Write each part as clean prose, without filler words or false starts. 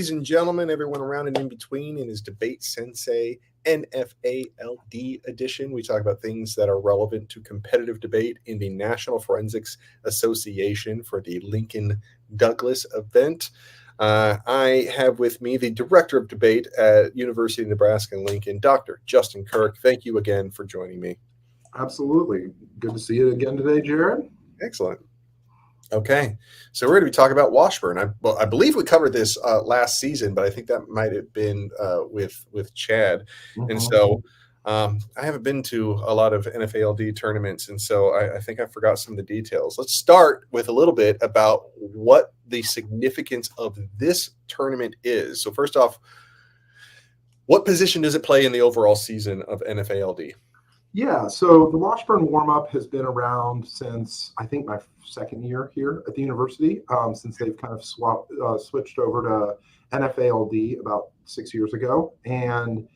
ladies and gentlemen, everyone around and in between, in his DebateSensei NFA LD edition. We talk about things that are relevant to competitive debate in the National Forensics Association for the Lincoln Douglas event. I have with me the director of debate at University of Nebraska-Lincoln, Dr. Justin Kirk. Thank you again for joining me. Absolutely. Good to see you again today, Jared. Excellent. Okay, so we're going to be talking about Washburn. I believe we covered this last season, but I think that might have been with Chad. Mm-hmm. And so I haven't been to a lot of NFALD tournaments, and so I think I forgot some of the details. Let's start with a little bit about what the significance of this tournament is. So first off, what position does it play in the overall season of NFALD? Yeah, so the Washburn warm-up has been around since, I think, my second year here at the university, since they've kind of switched over to NFALD about 6 years ago. And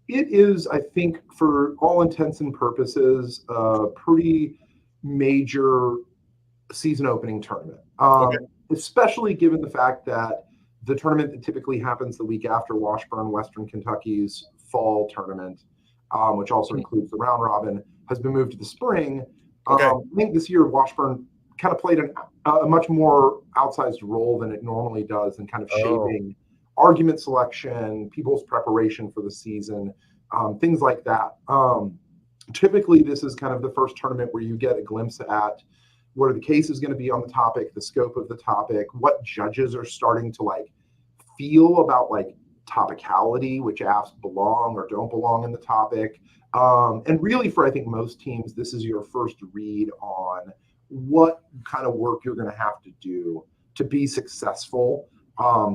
it is, I think, for all intents and purposes, a pretty major season opening tournament, especially given the fact that the tournament that typically happens the week after Washburn, Western Kentucky's fall tournament, which also includes the round robin, has been moved to the spring. I think this year Washburn kind of played a much more outsized role than it normally does in kind of shaping argument selection, people's preparation for the season, things like that. Typically, this is kind of the first tournament where you get a glimpse at what are the cases going to be on the topic, the scope of the topic, what judges are starting to feel about topicality, which apps belong or don't belong in the topic. And really for, I think, most teams, this is your first read on what kind of work you're going to have to do to be successful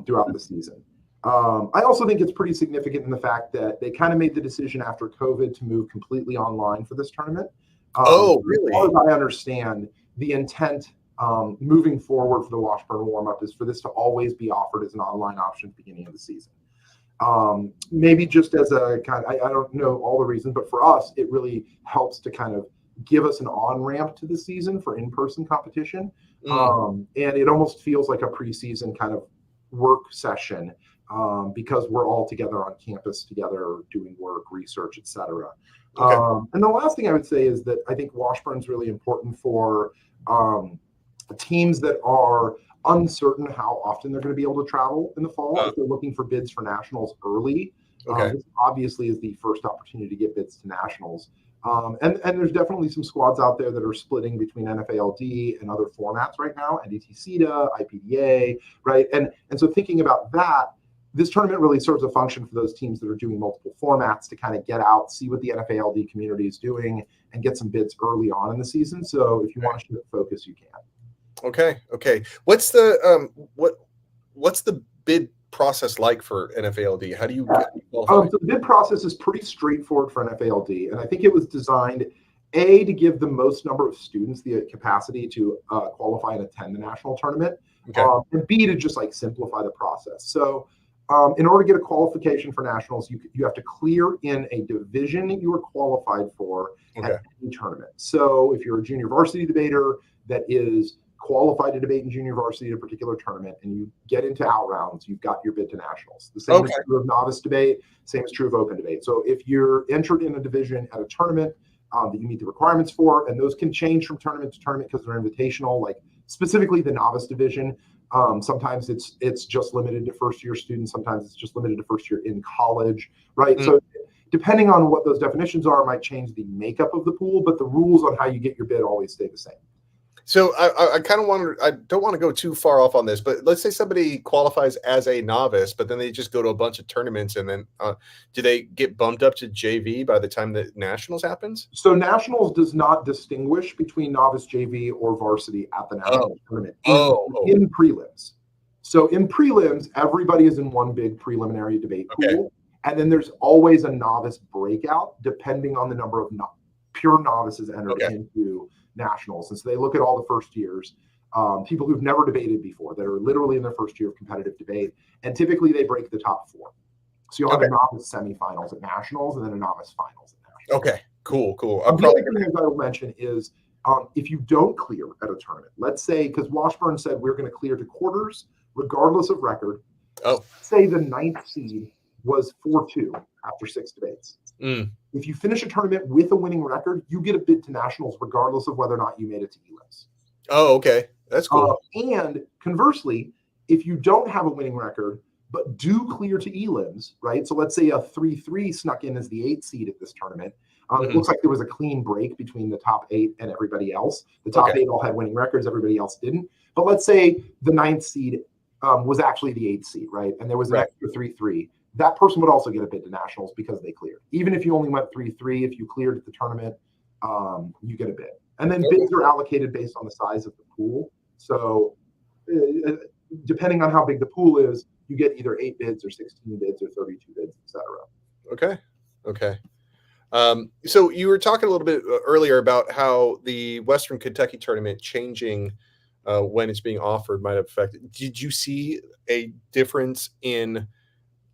throughout the season. I also think it's pretty significant in the fact that they kind of made the decision after COVID to move completely online for this tournament. Really? As far as I understand, the intent moving forward for the Washburn warm-up is for this to always be offered as an online option at the beginning of the season. Maybe just as a kind of, I don't know all the reasons, but for us, it really helps to kind of give us an on-ramp to the season for in-person competition. And it almost feels like a preseason kind of work session because we're all together on campus together doing work, research, etc. And the last thing I would say is that I think Washburn's really important for teams that are uncertain how often they're going to be able to travel in the fall. If they're looking for bids for nationals early, this obviously is the first opportunity to get bids to nationals. And there's definitely some squads out there that are splitting between NFALD and other formats right now, NDT-CETA, IPDA, right? And so thinking about that, this tournament really serves a function for those teams that are doing multiple formats to kind of get out, see what the NFALD community is doing, and get some bids early on in the season. So if you want to shift focus, you can. Okay. What's the what's the bid process like for NFALD? How do you qualify? So the bid process is pretty straightforward for NFALD, and I think it was designed to give the most number of students the capacity to qualify and attend the national tournament, and B, to just simplify the process. So in order to get a qualification for nationals, you have to clear in a division that you are qualified for at any tournament. So if you're a junior varsity debater that is qualified to debate in junior varsity at a particular tournament and you get into out rounds, you've got your bid to nationals. The same is true of novice debate, same is true of open debate. So if you're entered in a division at a tournament that you meet the requirements for, and those can change from tournament to tournament because they're invitational, specifically the novice division, sometimes it's just limited to first year students, sometimes it's just limited to first year in college, right? So depending on what those definitions are, it might change the makeup of the pool, but the rules on how you get your bid always stay the same. So I kind of I don't want to go too far off on this, but let's say somebody qualifies as a novice, but then they just go to a bunch of tournaments, and then do they get bumped up to JV by the time that nationals happens? So nationals does not distinguish between novice, JV, or varsity at the national tournament in prelims. So in prelims, everybody is in one big preliminary debate pool, and then there's always a novice breakout depending on the number of pure novices entered into nationals. And so they look at all the first years, people who've never debated before, that are literally in their first year of competitive debate, and typically they break the top four. So you'll have a novice semifinals at nationals and then a novice finals at nationals. Okay, cool. The other thing I will mention is if you don't clear at a tournament, let's say, because Washburn said we're going to clear to quarters regardless of record, Oh. Say the 9th seed was 4-2 after 6 debates. If you finish a tournament with a winning record, you get a bid to nationals regardless of whether or not you made it to elims. Oh, okay. That's cool. And conversely, if you don't have a winning record, but do clear to elims, right? So let's say a 3-3 snuck in as the 8th seed at this tournament. It looks like there was a clean break between the top 8 and everybody else. The top 8 all had winning records. Everybody else didn't. But let's say the 9th seed was actually the 8th seed, right? And there was an extra 3-3. That person would also get a bid to nationals because they cleared. Even if you only went 3-3, if you cleared at the tournament, you get a bid. And then bids are allocated based on the size of the pool. So depending on how big the pool is, you get either 8 bids or 16 bids or 32 bids, etc. Okay. So you were talking a little bit earlier about how the Western Kentucky tournament changing when it's being offered might have affected. Did you see a difference in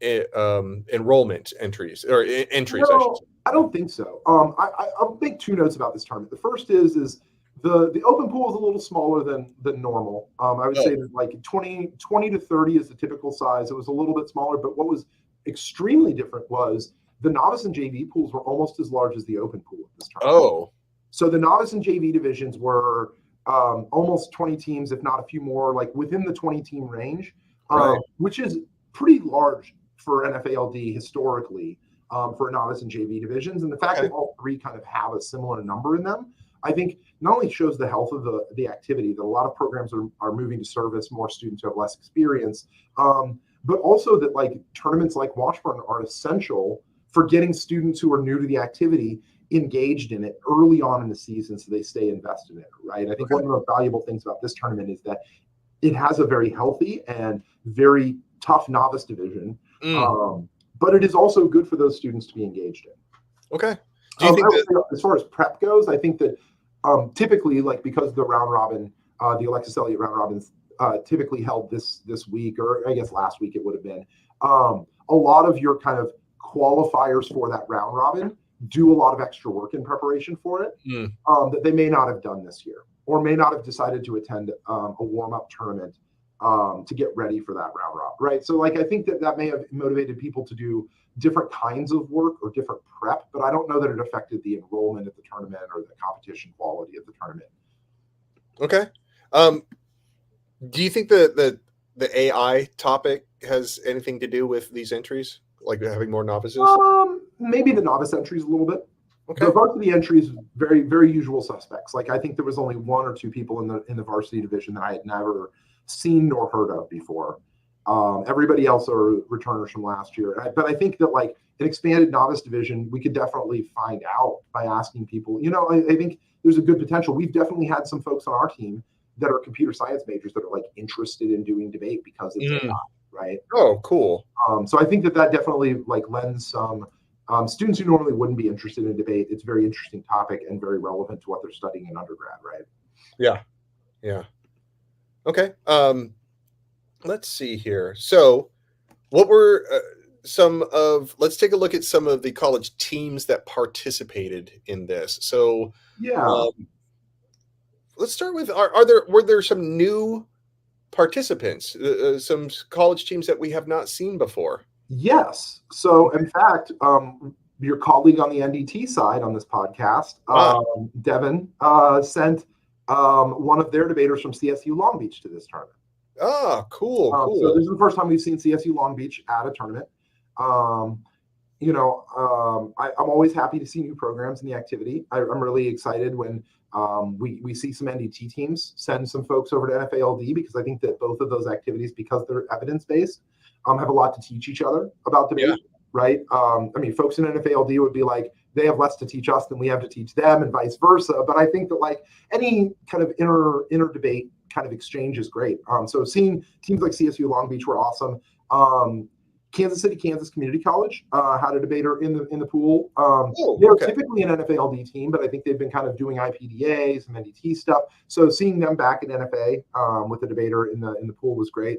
enrollment entries or entries? No, I don't think so. I'll make 2 notes about this tournament. The first is the open pool is a little smaller than normal. I would say that like 20 to 30 is the typical size. It was a little bit smaller, but what was extremely different was the novice and JV pools were almost as large as the open pool at this tournament. So the novice and JV divisions were almost 20 teams, if not a few more, like within the 20 team range, which is pretty large for NFA-LD historically for novice and JV divisions. And the fact that all 3 kind of have a similar number in them, I think not only shows the health of the activity, that a lot of programs are moving to service more students who have less experience, but also that like tournaments like Washburn are essential for getting students who are new to the activity engaged in it early on in the season so they stay invested in it, right? I think one of the most valuable things about this tournament is that it has a very healthy and very tough novice division, but it is also good for those students to be engaged in. Okay. Do you think that, as far as prep goes, I think that typically, like because the round robin, the Alexis Elliott round robins typically held this week, or I guess last week it would have been, a lot of your kind of qualifiers for that round robin do a lot of extra work in preparation for it that they may not have done this year, or may not have decided to attend a warm-up tournament to get ready for that round robin, right? So like I think that may have motivated people to do different kinds of work or different prep, but I don't know that it affected the enrollment at the tournament or the competition quality of the tournament. Okay. Do you think that the AI topic has anything to do with these entries, like having more novices? Maybe the novice entries a little bit. Okay. The varsity entries, very, very usual suspects. Like I think there was only 1 or 2 people in the varsity division that I had never seen nor heard of before. Everybody else are returners from last year. But I think that like an expanded novice division, we could definitely find out by asking people. You know, I think there's a good potential. We've definitely had some folks on our team that are computer science majors that are like interested in doing debate because it's AI, right? Oh, cool. So I think that definitely like lends some students who normally wouldn't be interested in debate. It's a very interesting topic and very relevant to what they're studying in undergrad, right? Yeah. Okay. Let's see here. So what were let's take a look at some of the college teams that participated in this. So let's start with, were there some new participants, some college teams that we have not seen before? Yes. So in fact, your colleague on the NDT side on this podcast, Devin, sent one of their debaters from CSU Long Beach to this tournament. Cool. So this is the first time we've seen CSU Long Beach at a tournament. I'm always happy to see new programs in the activity. I'm really excited when we see some NDT teams send some folks over to NFA-LD, because I think that both of those activities, because they're evidence-based, have a lot to teach each other about debate, right? I mean, folks in NFA-LD would be like, they have less to teach us than we have to teach them, and vice versa. But I think that like any kind of inner debate kind of exchange is great. So seeing teams like CSU Long Beach were awesome. Kansas City, Kansas Community College had a debater in the pool. They're typically an NFA-LD team, but I think they've been kind of doing IPDA, some NDT stuff. So seeing them back at NFA with a debater in the pool was great.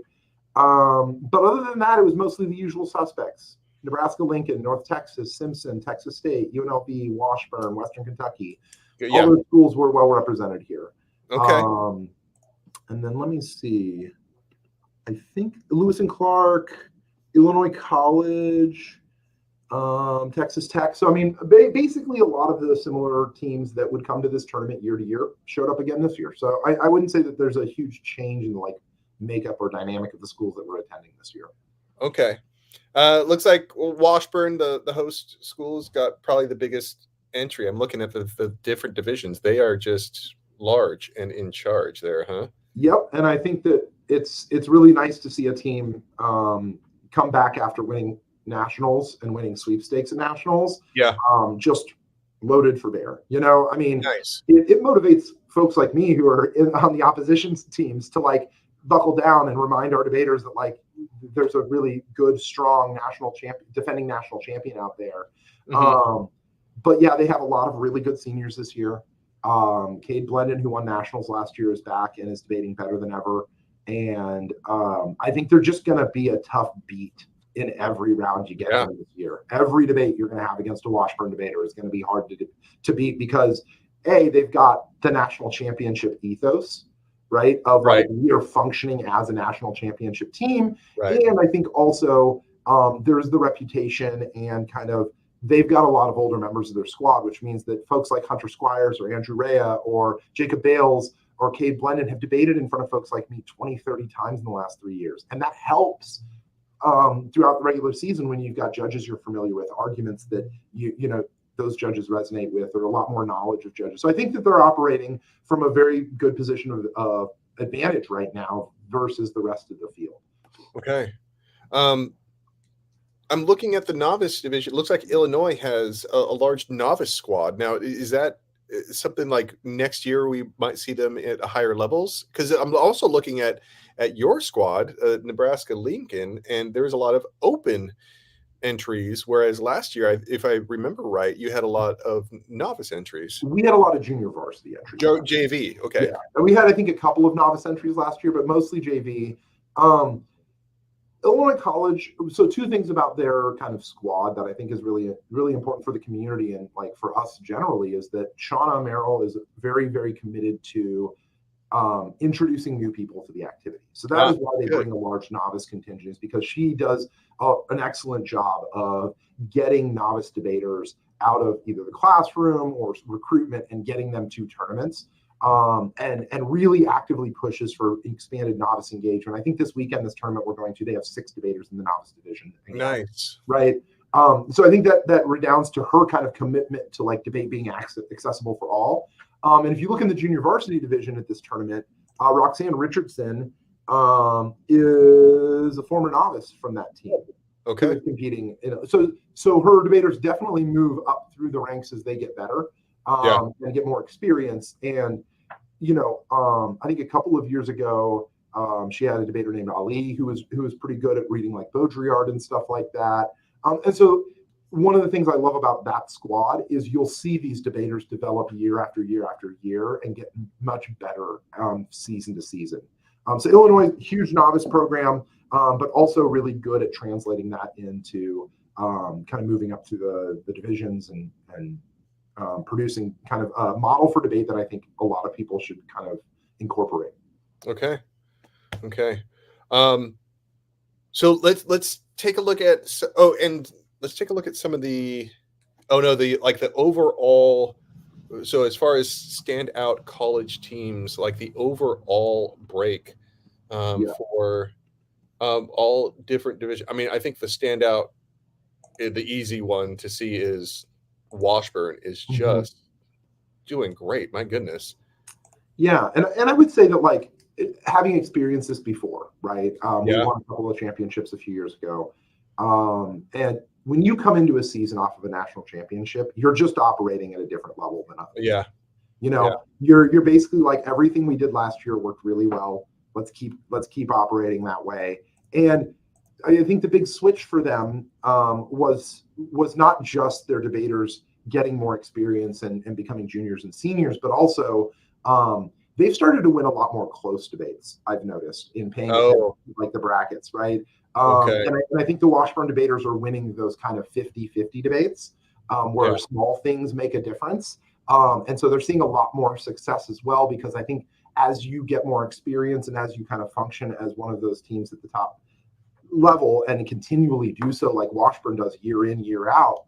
But other than that, it was mostly the usual suspects: Nebraska-Lincoln, North Texas, Simpson, Texas State, UNLV, Washburn, Western Kentucky. All those schools were well represented here. Okay. And then let me see. I think Lewis and Clark, Illinois College, Texas Tech. So, I mean, basically a lot of the similar teams that would come to this tournament year to year showed up again this year. So I wouldn't say that there's a huge change in like makeup or dynamic of the schools that were attending this year. Okay. Looks like Washburn, the host schools, got probably the biggest entry. I'm looking at the different divisions. They are just large and in charge there, huh? Yep. And I think that it's really nice to see a team come back after winning nationals and winning sweepstakes at nationals. Yeah. Just loaded for bear. You know, I mean, Nice. It motivates folks like me who are on the opposition teams to like buckle down and remind our debaters that like there's a really good, strong defending national champion out there. Mm-hmm. But yeah, they have a lot of really good seniors this year. Cade Blendon, who won nationals last year, is back and is debating better than ever. And I think they're just going to be a tough beat in every round you get this year. Every debate you're going to have against a Washburn debater is going to be hard to beat because they've got the national championship ethos, right? Of like we are functioning as a national championship team. Right. And I think also there's the reputation and kind of they've got a lot of older members of their squad, which means that folks like Hunter Squires or Andrew Rea or Jacob Bales or Cade Blendon have debated in front of folks like me 20, 30 times in the last 3 years. And that helps throughout the regular season when you've got judges you're familiar with, arguments that you know those judges resonate with, or a lot more knowledge of judges. So I think that they're operating from a very good position of advantage right now versus the rest of the field. Okay. I'm looking at the novice division. It looks like Illinois has a large novice squad. Now, is that something like next year we might see them at higher levels? Because I'm also looking at your squad, Nebraska-Lincoln, and there's a lot of open entries, whereas last year, if I remember right, you had a lot of novice entries. We had a lot of junior varsity entries. JV, okay. Yeah, and we had, I think, a couple of novice entries last year, but mostly JV. Illinois College, so two things about their kind of squad that I think is really, really important for the community and like for us generally is that Shauna Merrill is very, very committed to introducing new people to the activity. So that is why they bring a large novice contingent, is because she does an excellent job of getting novice debaters out of either the classroom or recruitment and getting them to tournaments. And really actively pushes for expanded novice engagement. I think this weekend, this tournament we're going to, they have 6 debaters in the novice division. Nice. Right. So I think that redounds to her kind of commitment to like debate being accessible for all. And if you look in the junior varsity division at this tournament, Roxanne Richardson is a former novice from that team. Okay. Competing. So her debaters definitely move up through the ranks as they get better. And get more experience. And, I think a couple of years ago, she had a debater named Ali who was pretty good at reading like Baudrillard and stuff like that. And so one of the things I love about that squad is you'll see these debaters develop year after year after year and get much better season to season. So Illinois, huge novice program, but also really good at translating that into kind of moving up through the divisions and producing kind of a model for debate that I think a lot of people should kind of incorporate. Okay. So let's take a look at let's take a look at some of the overall. So as far as standout college teams, like the overall break for all different divisions. I mean, I think the standout, the easy one to see is Washburn is just doing great. My goodness. Yeah. And I would say that like having experienced this before, right? We won a couple of championships a few years ago. And when you come into a season off of a national championship, you're just operating at a different level than others. Yeah. You're basically like everything we did last year worked really well. Let's keep operating that way. And I think the big switch for them was not just their debaters getting more experience and becoming juniors and seniors, but also they've started to win a lot more close debates, I've noticed, in paying attention to like the brackets, right? And I think the Washburn debaters are winning those kind of 50-50 debates where small things make a difference. And so they're seeing a lot more success as well, because I think as you get more experience and as you kind of function as one of those teams at the top level and continually do so like Washburn does year in, year out,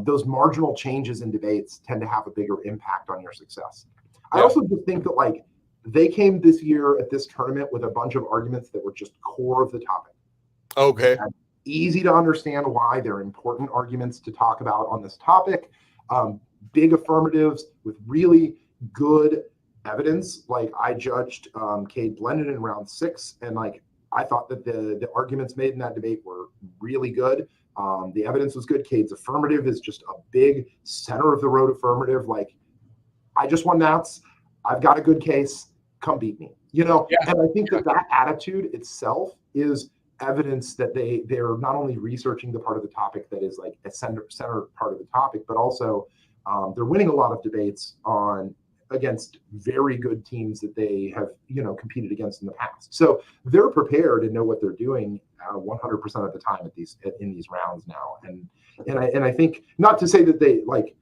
those marginal changes in debates tend to have a bigger impact on your success. I also just think that like they came this year at this tournament with a bunch of arguments that were just core of the topic. Okay. And easy to understand why they're important arguments to talk about on this topic. Big affirmatives with really good evidence. Like I judged Cade Blendon in round 6, and like I thought that the arguments made in that debate were really good. The evidence was good. Cade's affirmative is just a big center of the road affirmative. Like, I just won Nats. I've got a good case. Come beat me. And I think that attitude itself is evidence that they're not only researching the part of the topic that is like a center part of the topic, but also they're winning a lot of debates against very good teams that they have, competed against in the past. So they're prepared and know what they're doing 100% of the time in these rounds now. And I think, not to say that they like,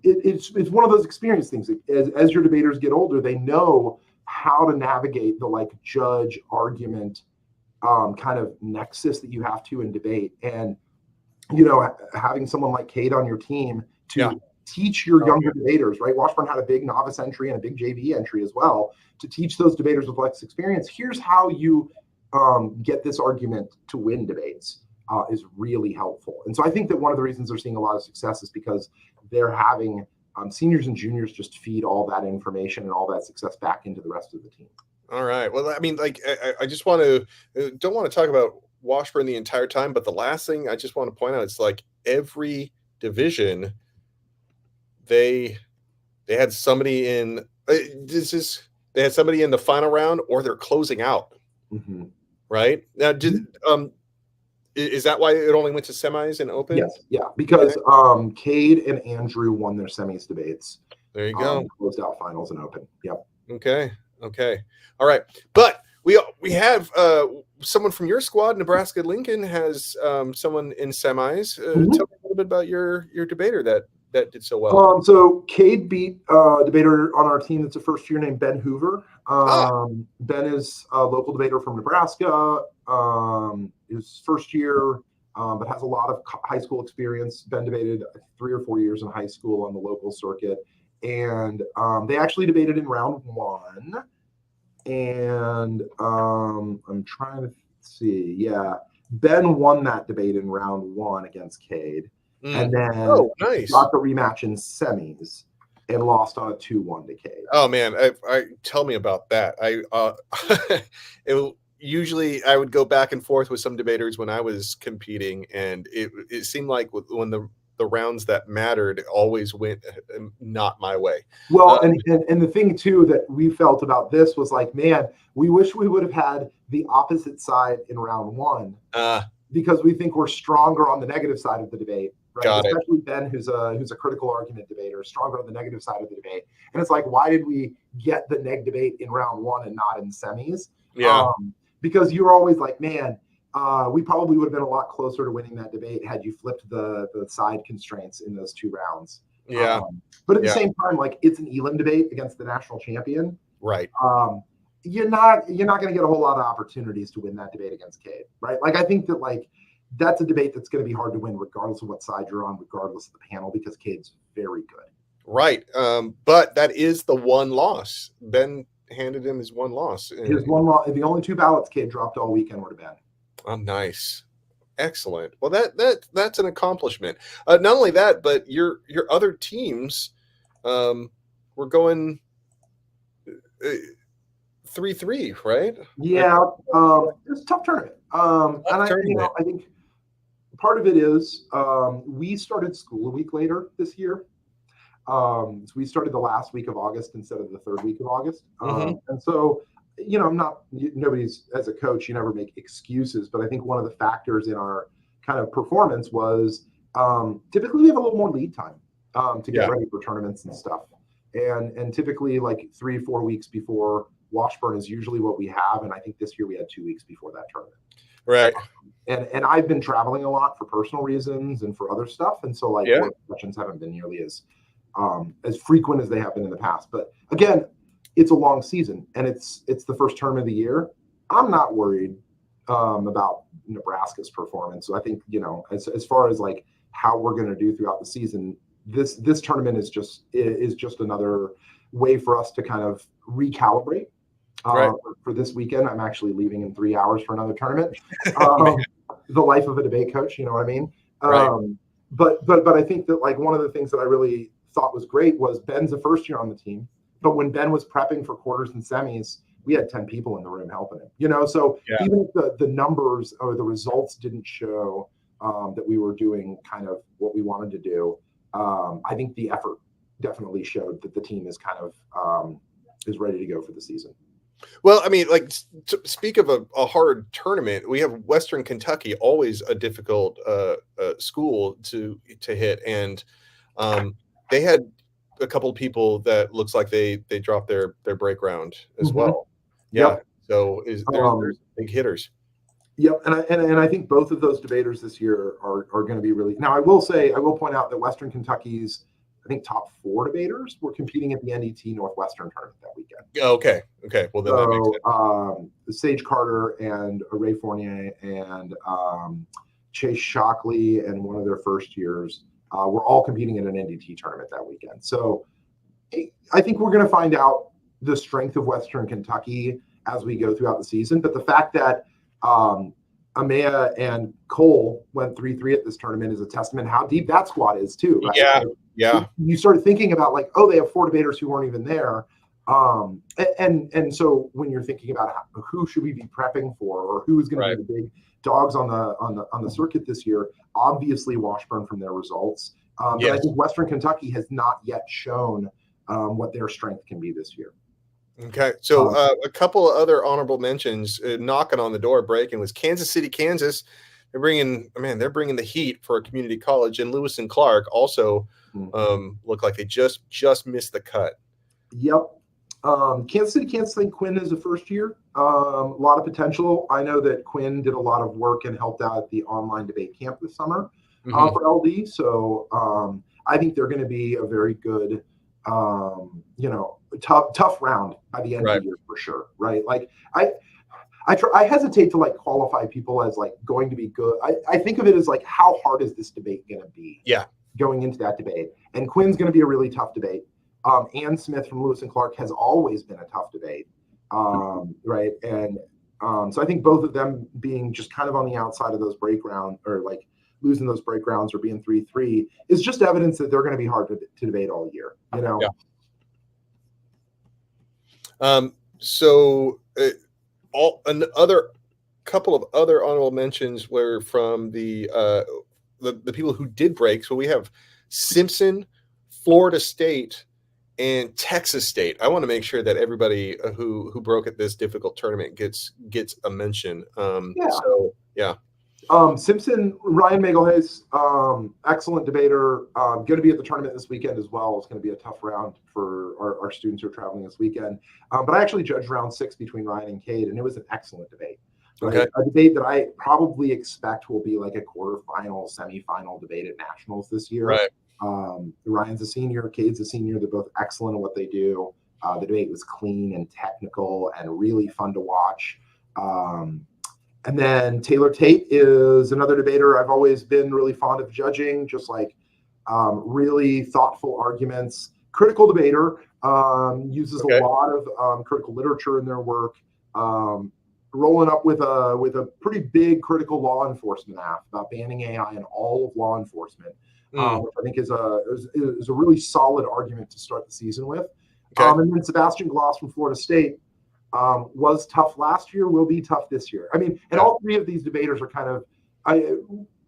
it's one of those experience things. As your debaters get older, they know how to navigate the like judge argument kind of nexus that you have to in debate. And, having someone like Cade on your team to teach your younger debaters, right? Washburn had a big novice entry and a big JV entry as well, to teach those debaters with less experience. Here's how you get this argument to win debates is really helpful. And so I think that one of the reasons they're seeing a lot of success is because they're having seniors and juniors just feed all that information and all that success back into the rest of the team. All right. Well, I mean, like, I just don't want to talk about Washburn the entire time, but the last thing I just want to point out is like every division, they had somebody in they had somebody in the final round or they're closing out. Mm-hmm. Right now, is that why it only went to semis and open? Yes, yeah, because Cade and Andrew won their semis debates. There you go. Closed out finals and open. Yep. Okay. All right. But we have someone from your squad, Nebraska-Lincoln, has someone in semis. Tell me a little bit about your debater that did so well. So Cade beat a debater on our team that's a first year named Ben Hoover. Ben is a local debater from Nebraska. His first year, but has a lot of high school experience. Ben debated 3 or 4 years in high school on the local circuit. And they actually debated in round 1. And I'm trying to see. Yeah, Ben won that debate in round 1 against Cade. And then got the rematch in semis and lost on a 2-1 to Cade. Oh man, I tell me about that. Usually I would go back and forth with some debaters when I was competing, and it seemed like when the rounds that mattered always went not my way. Well, and the thing too that we felt about this was like, man, we wish we would have had the opposite side in round 1 because we think we're stronger on the negative side of the debate. Right? Especially Ben, who's a critical argument debater, stronger on the negative side of the debate. And it's like, why did we get the neg debate in round 1 and not in semis? Yeah. Because you're always like, man, we probably would have been a lot closer to winning that debate had you flipped the side constraints in those 2 rounds. Yeah. But at the same time, like it's an elim debate against the national champion. Right. You're not going to get a whole lot of opportunities to win that debate against Cade, right? Like I think that like that's a debate that's going to be hard to win regardless of what side you're on, regardless of the panel, because Cade's very good. Right. But that is the one loss. Ben handed him his one loss. His one loss. The only 2 ballots Cade dropped all weekend were to Ben. Oh, nice. Excellent. Well, that's an accomplishment. Not only that, but your other teams were going 3-3, right? Yeah. It's a tough tournament. I think part of it is we started school a week later this year. So we started the last week of August instead of the 3rd week of August. And so, nobody's, as a coach, you never make excuses, but I think one of the factors in our kind of performance was typically we have a little more lead time to get ready for tournaments and stuff. And typically like 3-4 weeks before Washburn is usually what we have. And I think this year we had 2 weeks before that tournament. Right. And I've been traveling a lot for personal reasons and for other stuff. And so like work sessions haven't been nearly as frequent as they have been in the past. But again, it's a long season, and it's the first tournament of the year. I'm not worried about Nebraska's performance. So I think, as far as like how we're going to do throughout the season, this tournament is just another way for us to kind of recalibrate. Right. For this weekend, I'm actually leaving in 3 hours for another tournament. The life of a debate coach, you know what I mean? Right. But I think that like one of the things that I really thought was great was Ben's a first year on the team. But when Ben was prepping for quarters and semis, we had 10 people in the room helping him, so Yeah. even if the numbers or the results didn't show that we were doing kind of what we wanted to do, I think the effort definitely showed that the team is kind of is ready to go for the season. Well, I mean, like, to speak of a hard tournament, we have Western Kentucky, always a difficult school to hit, and they had a couple of people that looks like they dropped their break round as well. Yeah. Yep. So there's big hitters. Yep, and I think both of those debaters this year are going to be really. Now, I will point out that Western Kentucky's, I think, top 4 debaters were competing at the NET Northwestern tournament that weekend. Okay. Well, then that makes sense. Sage Carter and Ray Fournier and Chase Shockley and one of their first years were all competing in an NDT tournament that weekend. So I think we're going to find out the strength of Western Kentucky as we go throughout the season. But the fact that Amaya and Cole went 3-3 at this tournament is a testament how deep that squad is too, right? Yeah. You started thinking about like, oh, they have 4 debaters who weren't even there. And so when you're thinking about who should we be prepping for, or who's going to be the big dogs on the circuit this year, obviously Washburn from their results. But I think Western Kentucky has not yet shown what their strength can be this year. Okay, so a couple of other honorable mentions knocking on the door, breaking, was Kansas City, Kansas. They're bringing the heat for a community college, and Lewis and Clark also look like they just missed the cut. Yep. Kansas City, Kansas, I think Quinn is a first year. A lot of potential. I know that Quinn did a lot of work and helped out at the online debate camp this summer for LD. So I think they're going to be a very good, tough round by the end of the year for sure. Right. Like I hesitate to like qualify people as like going to be good. I think of it as like, how hard is this debate going to be? Yeah. Going into that debate. And Quinn's going to be a really tough debate. Ann Smith from Lewis and Clark has always been a tough debate. Right. And so I think both of them being just kind of on the outside of those break round, or like losing those break rounds or being 3-3 is just evidence that they're going to be hard to debate all year, Yeah. So couple of other honorable mentions were from the people who did break. So we have Simpson, Florida State, and Texas State. I want to make sure that everybody who broke at this difficult tournament gets a mention. Simpson, Ryan Magelhays, excellent debater, going to be at the tournament this weekend as well. It's going to be a tough round for our students who are traveling this weekend. But I actually judged round 6 between Ryan and Cade, and it was an excellent debate. Right? Okay. A debate that I probably expect will be like a quarterfinal, semifinal debate at nationals this year. Right. Ryan's a senior, Cade's a senior. They're both excellent at what they do. The debate was clean and technical and really fun to watch. And then Taylor Tate is another debater I've always been really fond of judging, just like really thoughtful arguments. Critical debater, uses a lot of critical literature in their work. Rolling up with a pretty big critical law enforcement app about banning AI in all of law enforcement, which I think is a really solid argument to start the season with. And then Sebastian Gloss from Florida State was tough last year, will be tough this year. I mean, and all 3 of these debaters are kind of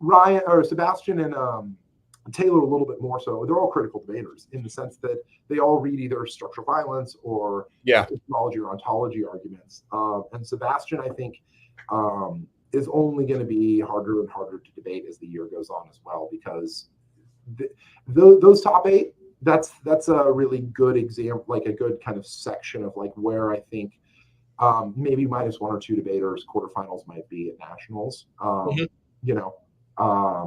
Ryan or Sebastian and Taylor a little bit more so. They're all critical debaters in the sense that they all read either structural violence or epistemology or ontology arguments. And Sebastian, I think, is only going to be harder and harder to debate as the year goes on as well, because those top 8, that's a really good example, like a good kind of section of like where I think maybe minus 1 or 2 debaters quarterfinals might be at nationals.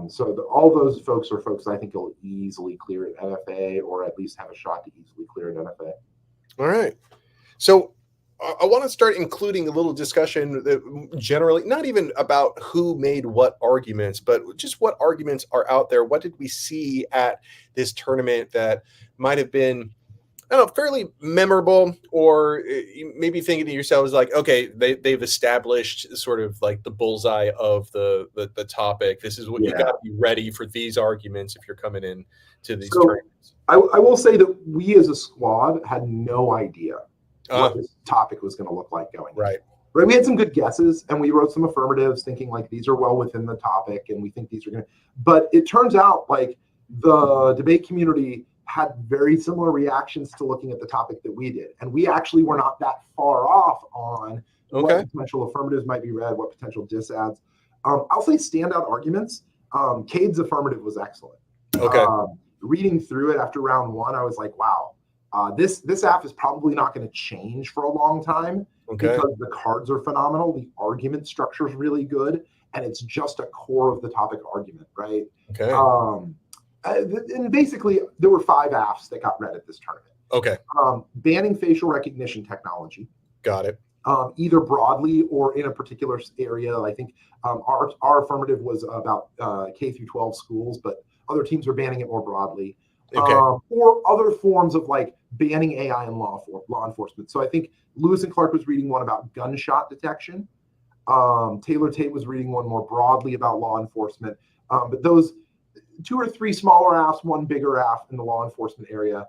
So all those folks are folks I think will easily clear at NFA, or at least have a shot to easily clear at NFA. All right. So I want to start including a little discussion that generally, not even about who made what arguments, but just what arguments are out there. What did we see at this tournament that might have been, I don't know, fairly memorable, or maybe thinking to yourselves like, okay, they've established sort of like the bullseye of the topic. This is what you got to be ready for these arguments if you're coming in to these tournaments. I will say that we as a squad had no idea what this topic was going to look like going. Right. Right. We had some good guesses and we wrote some affirmatives thinking like these are well within the topic and we think these are going to, but it turns out like the debate community had very similar reactions to looking at the topic that we did. And we actually were not that far off on what potential affirmatives might be read, what potential disads. I'll say standout arguments. Cade's affirmative was excellent. Okay. Reading through it after round one, I was like, wow, this app is probably not going to change for a long time because the cards are phenomenal. The argument structure is really good. And it's just a core of the topic argument, right? Okay. And basically, there were 5 AFs that got read at this tournament. Okay. Banning facial recognition technology. Got it. Either broadly or in a particular area. I think our affirmative was about K through 12 schools, but other teams are banning it more broadly. Okay. Or other forms of like banning AI in law enforcement. So I think Lewis and Clark was reading one about gunshot detection. Taylor Tate was reading one more broadly about law enforcement. But those 2 or 3 smaller AFs, one bigger AF in the law enforcement area.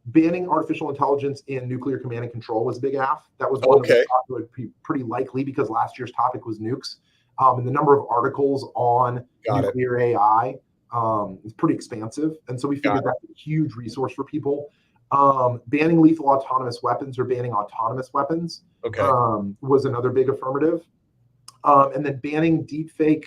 Banning artificial intelligence in nuclear command and control was a big AF. That was one that we thought would be pretty likely because last year's topic was nukes. And the number of articles on nuclear AI is pretty expansive. And so we figured that's a huge resource for people. Banning lethal autonomous weapons or banning autonomous weapons was another big affirmative. And then banning deepfake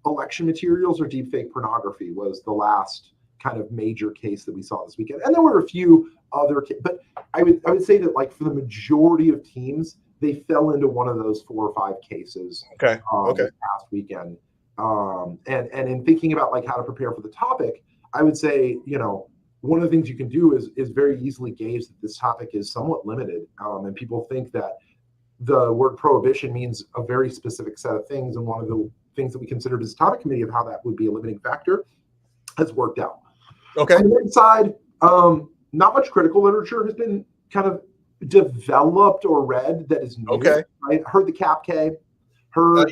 election materials or deepfake pornography was the last kind of major case that we saw this weekend. And there were a few other, but I would say that like for the majority of teams, they fell into one of those 4 or 5 cases this past weekend. And in thinking about like how to prepare for the topic, I would say, you know, one of the things you can do is very easily gauge that this topic is somewhat limited. And people think that the word prohibition means a very specific set of things. And one of the things that we considered as a topic committee of how that would be a limiting factor has worked out. Okay. On the inside, not much critical literature has been kind of developed or read that is new. Okay. Right? Heard the CAP K, heard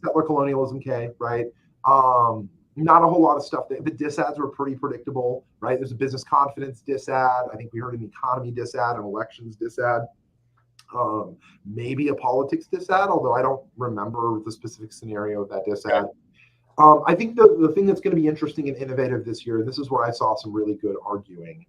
settler colonialism K, right? Not a whole lot of stuff. The disads were pretty predictable, right? There's a business confidence disad. I think we heard an economy disad, an elections disad. Maybe a politics disad, although I don't remember the specific scenario of that disad. I think the thing that's going to be interesting and innovative this year, and this is where I saw some really good arguing,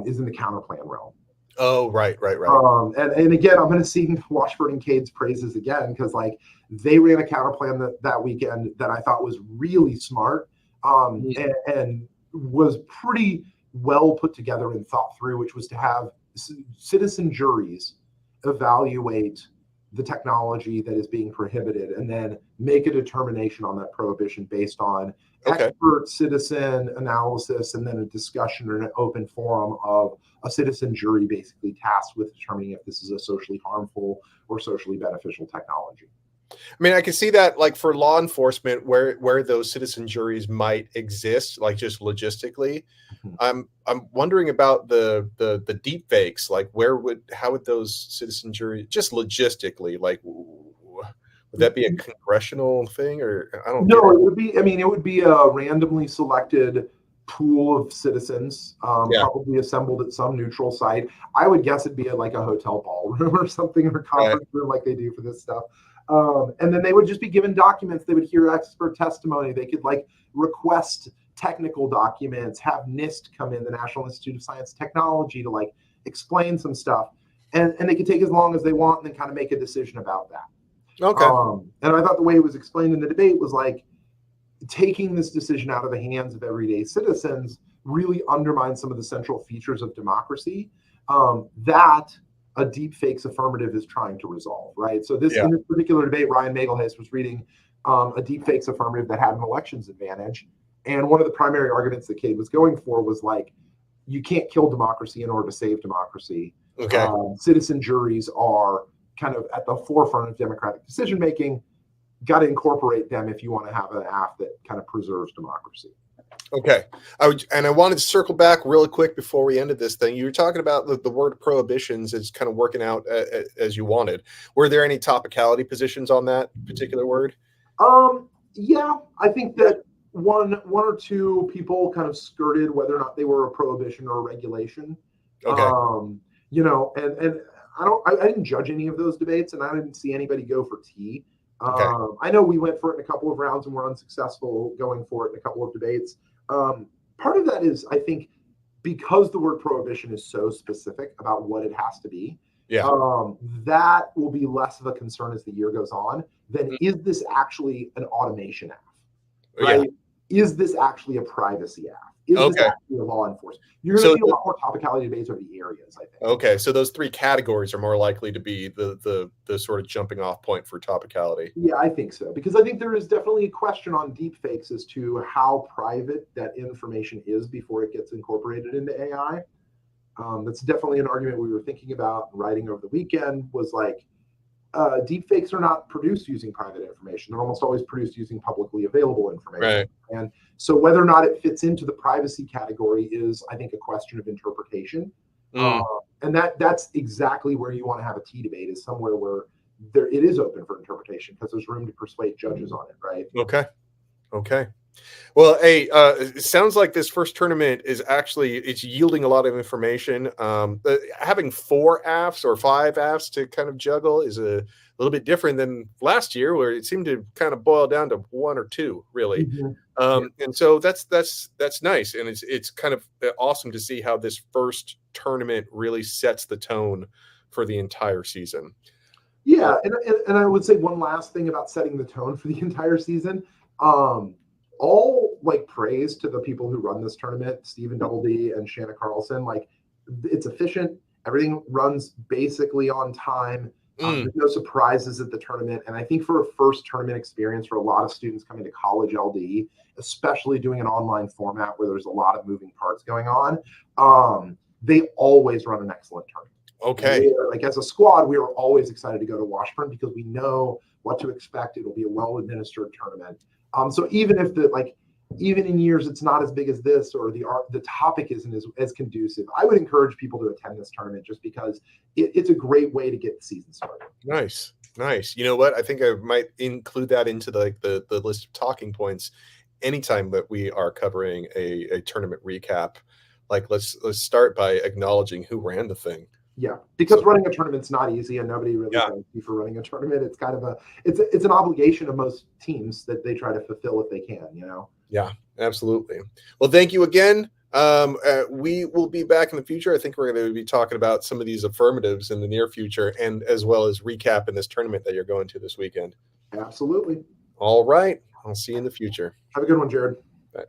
is in the counterplan realm. Oh, right. And again, I'm going to sing Washburn and Cade's praises again, because like they ran a counterplan that weekend that I thought was really smart and was pretty well put together and thought through, which was to have citizen juries evaluate the technology that is being prohibited and then make a determination on that prohibition based on expert citizen analysis and then a discussion or an open forum of a citizen jury basically tasked with determining if this is a socially harmful or socially beneficial technology. I mean, I can see that like for law enforcement where those citizen juries might exist, like just logistically. I'm wondering about the deep fakes, like how would those citizen juries just logistically, like would that be a congressional thing or I don't know. It would be a randomly selected pool of citizens probably assembled at some neutral site. I would guess it'd be like a hotel ballroom or something or conference room like they do for this stuff. And then they would just be given documents. They would hear expert testimony. They could like request technical documents, have NIST come in, the National Institute of Science and Technology, to like explain some stuff. And they could take as long as they want and then kind of make a decision about that. Okay. And I thought the way it was explained in the debate was like taking this decision out of the hands of everyday citizens really undermines some of the central features of democracy that a deepfakes affirmative is trying to resolve, right? So in this particular debate, Ryan Magalhaes was reading a deepfakes affirmative that had an elections advantage. And one of the primary arguments that Cade was going for was like, you can't kill democracy in order to save democracy. Okay. Citizen juries are kind of at the forefront of democratic decision making. Got to incorporate them if you want to have an app that kind of preserves democracy. Okay. I wanted to circle back really quick before we ended this thing. You were talking about the word prohibitions is kind of working out as you wanted. Were there any topicality positions on that particular word? Yeah, I think that one or two people kind of skirted whether or not they were a prohibition or a regulation. Okay. You know, and I didn't judge any of those debates, and I didn't see anybody go for T. Okay. I know we went for it in a couple of rounds and were unsuccessful going for it in a couple of debates. Part of that is, I think, because the word prohibition is so specific about what it has to be, that will be less of a concern as the year goes on than is this actually an automation app, right? Yeah. Is this actually a privacy app? Is this actually a law enforcement? You're going to see a lot more topicality debates over the areas, I think. Okay, so those three categories are more likely to be the sort of jumping off point for topicality. Yeah, I think so, because I think there is definitely a question on deepfakes as to how private that information is before it gets incorporated into AI. That's definitely an argument we were thinking about writing over the weekend, was like, deepfakes are not produced using private information. They're almost always produced using publicly available information. Right. And so whether or not it fits into the privacy category is, I think, a question of interpretation. And that's exactly where you want to have a T debate, is somewhere where it is open for interpretation, because there's room to persuade judges on it, right? Okay. Well, hey, it sounds like this first tournament is it's yielding a lot of information. Having 4 AFs or 5 AFs to kind of juggle is a little bit different than last year, where it seemed to kind of boil down to 1 or 2, really. And so that's nice, and it's kind of awesome to see how this first tournament really sets the tone for the entire season. Yeah, and I would say one last thing about setting the tone for the entire season. All like praise to the people who run this tournament, Stephen Double D and Shanna Carlson. Like, it's efficient. Everything runs basically on time. There's no surprises at the tournament. And I think for a first tournament experience for a lot of students coming to college LD, especially doing an online format where there's a lot of moving parts going on, they always run an excellent tournament. Okay. Like, as a squad, we are always excited to go to Washburn because we know what to expect. It'll be a well-administered tournament. So even if even in years it's not as big as this, or the topic isn't as conducive, I would encourage people to attend this tournament just because it's a great way to get the season started. Nice. You know what? I think I might include that into the list of talking points anytime that we are covering a tournament recap. Like, let's start by acknowledging who ran the thing. Yeah, because running a tournament's not easy, and nobody really thanks you for running a tournament. It's kind of it's an obligation of most teams that they try to fulfill if they can, you know? Yeah, absolutely. Well, thank you again. We will be back in the future. I think we're going to be talking about some of these affirmatives in the near future, and as well as recapping this tournament that you're going to this weekend. Absolutely. All right. I'll see you in the future. Have a good one, Jared. Bye.